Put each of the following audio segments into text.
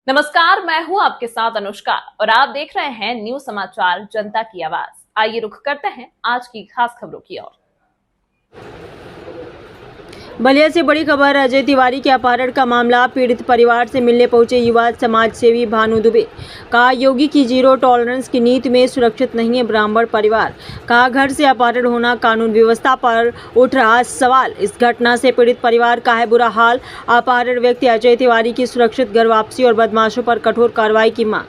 नमस्कार, मैं हूं आपके साथ अनुष्का और आप देख रहे हैं न्यूज समाचार जनता की आवाज। आइए रुख करते हैं आज की खास खबरों की ओर। बलिया से बड़ी खबर। अजय तिवारी के अपहरण का मामला। पीड़ित परिवार से मिलने पहुंचे युवा समाज सेवी भानु दुबे। कहा, योगी की जीरो टॉलरेंस की नीति में सुरक्षित नहीं है ब्राह्मण परिवार। कहा, घर से अपहरण होना कानून व्यवस्था पर उठ रहा सवाल। इस घटना से पीड़ित परिवार का है बुरा हाल। अपहरण व्यक्ति अजय तिवारी की सुरक्षित घर वापसी और बदमाशों पर कठोर कार्रवाई की मांग।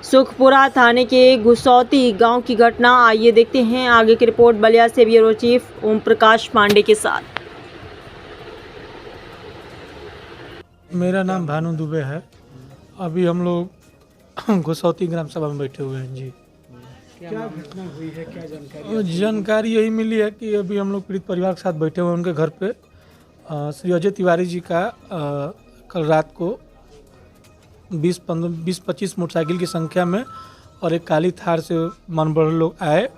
सुखपुरा थाने के घुसौती गांव की घटना। आइए देखते हैं आगे की रिपोर्ट बलिया से ब्यूरो चीफ ओम प्रकाश पांडे के साथ। मेरा नाम भानु दुबे है। अभी हम लोग घुसौती ग्राम सभा में बैठे हुए हैं जी। क्या घटना हुई है, क्या जानकारी? जानकारी यही मिली है कि अभी हम लोग पीड़ित परिवार के साथ बैठे हुए हैं उनके घर पे। श्री अजय तिवारी जी का कल रात को 20-25 मोटरसाइकिल की संख्या में और एक काली थार से मनबड़ लोग आए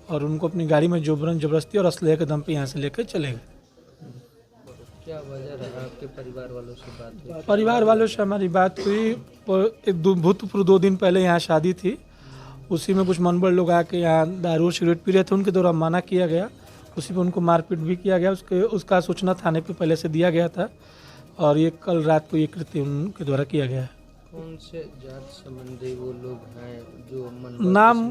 और उनको अपनी गाड़ी में जोबरन जबरदस्ती और असलहे के दम पे यहाँ से लेकर चले गए। क्या वजह रहा? आपके परिवार वालों से बात हुई? परिवार वालों से हमारी बात हुई। भूतपूर्व 2 दिन पहले यहाँ शादी थी, उसी में कुछ मनबड़ लोग आके यहाँ दारू सिगरेट पी रहे थे, उनके द्वारा मना किया गया। उसी में उनको मारपीट भी किया गया। उसका सूचना थाने पे पहले से दिया गया था और ये कल रात को ये कृत्य उनके द्वारा किया गया है। कौन से जात संबंधी वो लोग हैं जो नाम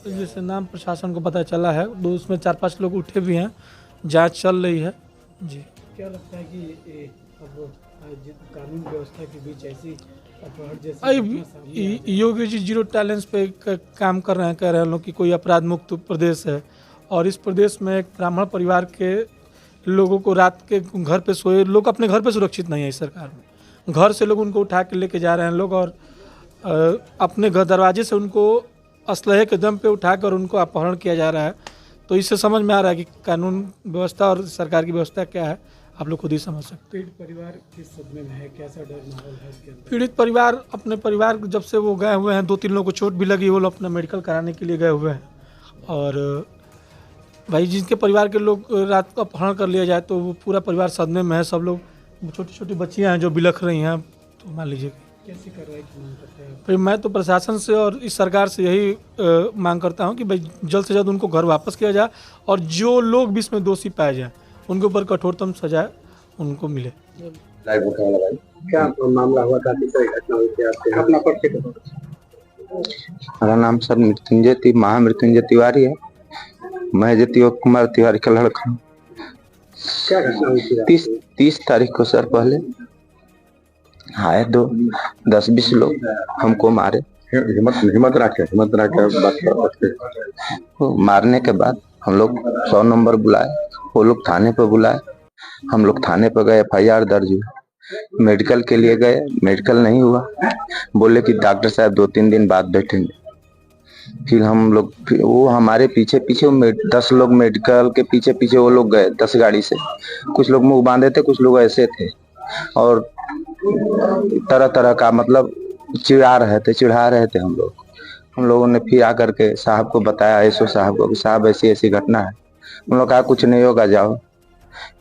जैसे नाम प्रशासन को पता चला है, उसमें 4-5 लोग उठे भी हैं, जाँच चल रही है जी। क्या लगता है कि अब कानून व्यवस्था के बीच ऐसी अपराध जैसी योगी जी जीरो टॉलरेंस पे काम कर रहे हैं, कह रहे हैं लोग कि कोई अपराध मुक्त प्रदेश है और इस प्रदेश में एक ब्राह्मण परिवार के लोगों को रात के घर पे सोए लोग अपने घर पे सुरक्षित नहीं है। इस सरकार में घर से लोग उनको उठा के लेके जा रहे हैं लोग और अपने घर दरवाजे से उनको असलहे के दम पे उठाकर उनको अपहरण किया जा रहा है। तो इससे समझ में आ रहा है कि कानून व्यवस्था और सरकार की व्यवस्था क्या है, आप लोग खुद ही समझ सकते हैं। पीड़ित परिवार किस सदमे में है, कैसा डर माहौल है इसके अंदर? पीड़ित परिवार अपने परिवार जब से वो गए हुए हैं, 2-3 लोगों को चोट भी लगी, वो लोग अपना मेडिकल कराने के लिए गए हुए हैं। और भाई जिनके परिवार के लोग रात को अपहरण कर लिया जाए तो वो पूरा परिवार सदमे में है। सब लोग छोटी छोटी बच्चियां हैं जो बिलख रही हैं। तो मान लीजिए कैसी कार्रवाई की मांग करते हैं? फिर मैं तो प्रशासन से और इस सरकार से यही मांग करता हूं कि भाई जल्द से जल्द उनको घर वापस किया जाए और जो लोग भी इसमें दोषी पाए जाए उनके ऊपर कठोरतम सजा उनको मिले। क्या मामला हुआ था? घटना हुई थी आपके? अपना परिचय दो। मेरा नाम सर महामृत्युंजय तिवारी है। मैं ज्योति कुमार तिवारी का लड़का हूँ। क्या घटना हुई थी? 30 तारीख को सर पहले आए 10-20 लोग हमको मारे। हिम्मत रखे मारने के बाद हम लोग 100 नंबर बुलाए, वो लोग थाने पे बुलाए। हम लोग थाने पे गए, FIR दर्ज हुआ। मेडिकल के लिए गए, मेडिकल नहीं हुआ। बोले कि डॉक्टर साहब 2-3 दिन बाद बैठेंगे। फिर हम लोग वो हमारे पीछे 10 लोग मेडिकल के पीछे वो लोग गए 10 गाड़ी से। कुछ लोग मुंह बांधे थे, कुछ लोग ऐसे थे और तरह तरह का मतलब चिढ़ा रहे थे हम लोगों ने फिर आकर के साहब को बताया, एसओ साहब को, कि साहब ऐसी ऐसी घटना है। उन लोग कहा कुछ नहीं होगा, जाओ।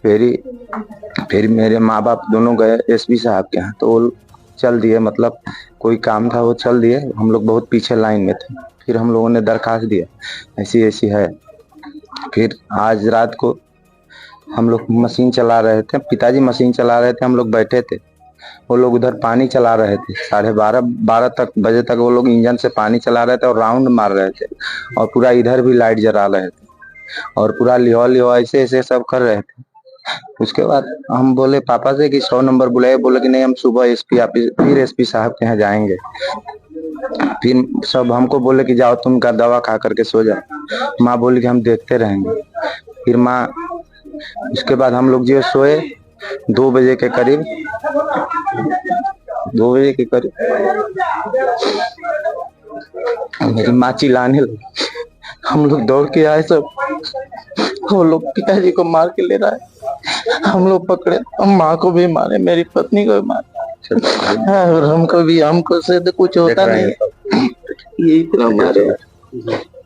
फिर मेरे माँ बाप दोनों गए एसपी साहब के यहाँ, तो वो चल दिए, मतलब कोई काम था वो चल दिए। हम लोग बहुत पीछे लाइन में थे। फिर हम लोगों ने दरखास्त दिया, ऐसी ऐसी है। फिर आज रात को हम लोग मशीन चला रहे थे, पिताजी मशीन चला रहे थे, हम लोग बैठे थे। वो लोग उधर पानी चला रहे थे, 12:30 बजे तक वो लोग इंजन से पानी चला रहे थे और राउंड मार रहे थे और पूरा इधर भी लाइट जला रहे थे और पूरा लियो ऐसे ऐसे सब कर रहे थे। उसके बाद हम बोले पापा से कि 100 नंबर बुलाए। बोले कि नहीं, हम सुबह एसपी साहब के यहाँ जाएंगे। फिर सब हमको बोले कि जाओ तुम का दवा खा करके सो जाओ। माँ बोली कि हम देखते रहेंगे। फिर माँ उसके बाद हम लोग जो सोए 2 बजे के करीब मेरी माँ चिल्लाने लगी। हम लोग दौड़ के आए, सब वो लोग पिताजी को मार के ले रहा है। हम लोग पकड़े, हम माँ को भी मारे, मेरी पत्नी को भी मारे और हमको से तो कुछ होता नहीं। ये इतना मारे।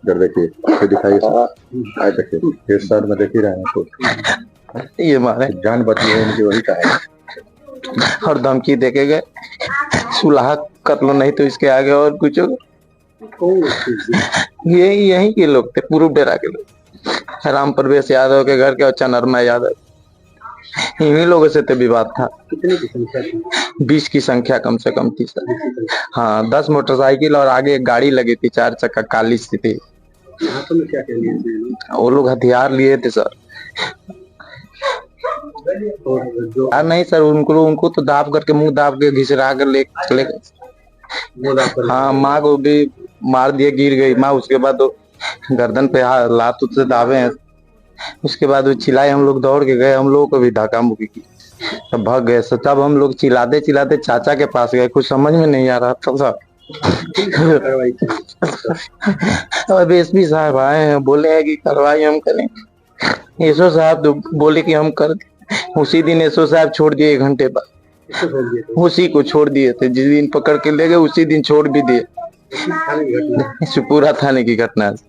देखिए दिखाइए, सर में देख ही रहे हैं। ये मारे, जान बची है इनकी, वही कहा और धमकी देके गए, सुलह कर लो, नहीं तो इसके आगे और कुछ होगा। कौन लोग थे? यही के लोग थे, पूर्व डेरा के लोग, राम प्रवेश यादव के घर के और चनरमा यादव, इन्हीं लोगों से तो विवाद था। कितने की संख्या थी? 20 की संख्या कम से कम थी सर। हाँ, 10 मोटरसाइकिल और आगे एक गाड़ी लगी थी, 4 चक्का काली सी थी। हाथों में क्या क्या लिए थे? वो लोग हथियार लिए थे सर। और जो नहीं सर, उनको तो दाब करके, मुंह दाब के घिसरा कर ले चले गए। वो दाब कर हाँ, माँ को भी मार दिए, गिर गई माँ। उसके बाद वो गर्दन पे लात से दावे हैं। उसके बाद वो चिल्लाए, हम लोग दौड़ के गए, हम लोगों को भी धक्का मुक्की की, तब भाग गए। तब हम लोग चिल्लाते चिल्लाते चाचा के पास गए, कुछ समझ में नहीं आ रहा था साहब। कार्रवाई की? अब एसपी साहब आए हैं, बोले हैं कि कार्रवाई हम करेंगे। एसओ साहब तो बोले कि हम कर, उसी दिन एसओ साहब छोड़ दिए 1 घंटे बाद। किसको छोड़ दिए थे? उसी को छोड़ दिए थे, जिस दिन पकड़ के ले गए उसी दिन छोड़ भी दिए। थाने की घटना? सुपुरा थाने की घटना है।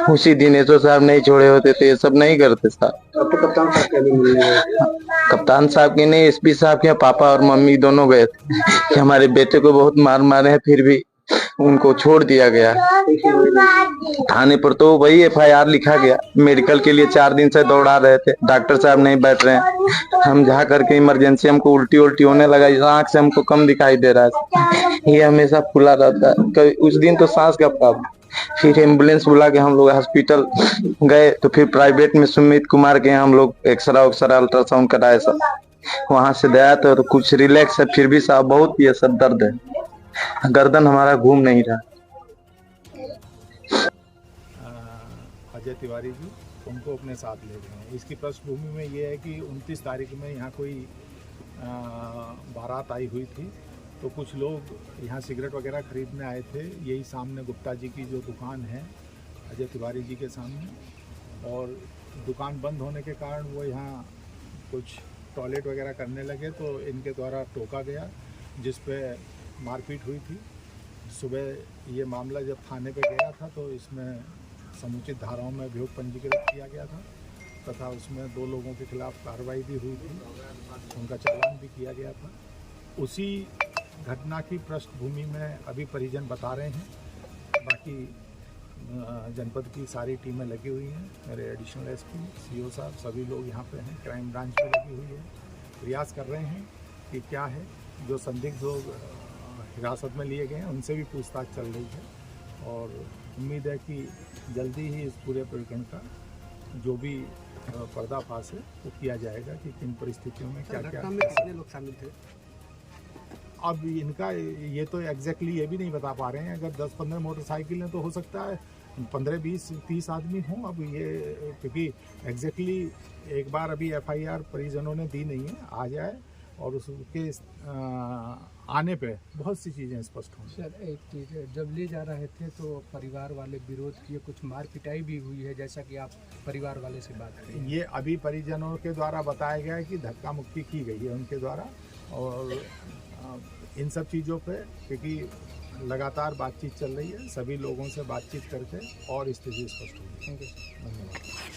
उसी दिन एसओ साहब नहीं छोड़े होते तो ये सब नहीं करते साहब। अब तो कप्तान साहब के भी मिलने गए थे। कप्तान साहब के नहीं, एसपी साहब के पापा और मम्मी दोनों गए थे कि हमारे बेटे को बहुत मार मारे हैं, फिर भी उनको छोड़ दिया गया। थाने पर तो वही FIR लिखा गया। मेडिकल के लिए 4 दिन से दौड़ा रहे थे, डॉक्टर साहब नहीं बैठ रहे हैं। हम जा करके इमरजेंसी, हमको उल्टी होने लगा, आंख से हमको कम दिखाई दे रहा है, ये हमेशा खुला रहता है। कभी उस दिन तो सांस का प्रॉब्लम, फिर एम्बुलेंस बुला के हम लोग हॉस्पिटल गए, तो फिर प्राइवेट में सुमित कुमार के हम लोग एक्सरा अल्ट्रासाउंड कराए सब, वहां से दया तो कुछ रिलैक्स है, फिर भी साहब बहुत ये सब दर्द है, गर्दन हमारा घूम नहीं रहा। अजय तिवारी जी, उनको अपने साथ ले गए हैं। इसकी पृष्ठभूमि में ये है कि 29 तारीख में यहाँ कोई बारात आई हुई थी, तो कुछ लोग यहाँ सिगरेट वगैरह खरीदने आए थे, यही सामने गुप्ता जी की जो दुकान है अजय तिवारी जी के सामने, और दुकान बंद होने के कारण वो यहाँ कुछ टॉयलेट वगैरह करने लगे, तो इनके द्वारा टोका गया, जिस पे मारपीट हुई थी। सुबह ये मामला जब थाने पे गया था तो इसमें समुचित धाराओं में अभियोग पंजीकृत किया गया था, तथा उसमें 2 लोगों के खिलाफ कार्रवाई भी हुई थी, उनका चालान भी किया गया था। उसी घटना की पृष्ठभूमि में अभी परिजन बता रहे हैं। बाकी जनपद की सारी टीमें लगी हुई हैं, मेरे एडिशनल SP, CO साहब, सभी लोग यहाँ पे हैं, क्राइम ब्रांच भी लगी हुई है। प्रयास कर रहे हैं कि क्या है, जो संदिग्ध लोग हिरासत में लिए गए हैं उनसे भी पूछताछ चल रही है, और उम्मीद है कि जल्दी ही इस पूरे प्रकरण का जो भी पर्दाफाश है वो किया जाएगा कि किन परिस्थितियों में क्या क्या। कितने लोग शामिल थे? अब इनका ये तो एग्जैक्टली ये भी नहीं बता पा रहे हैं। अगर 10-15 मोटरसाइकिलें तो हो सकता है 15-20-30 आदमी हों। अब ये क्योंकि एग्जैक्टली एक बार अभी FIR परिजनों ने दी नहीं है, आ जाए और उसके आने पे बहुत सी चीज़ें स्पष्ट होंगी। सर, एक चीज़ है, जब ले जा रहे थे तो परिवार वाले विरोध किए, कुछ मार पिटाई भी हुई है, जैसा कि आप परिवार वाले से बात करें। ये अभी परिजनों के द्वारा बताया गया है कि धक्का मुक्की की गई है उनके द्वारा, और इन सब चीज़ों पे क्योंकि लगातार बातचीत चल रही है, सभी लोगों से बातचीत करके और स्थिति स्पष्ट होगी। Thank you. धन्यवाद।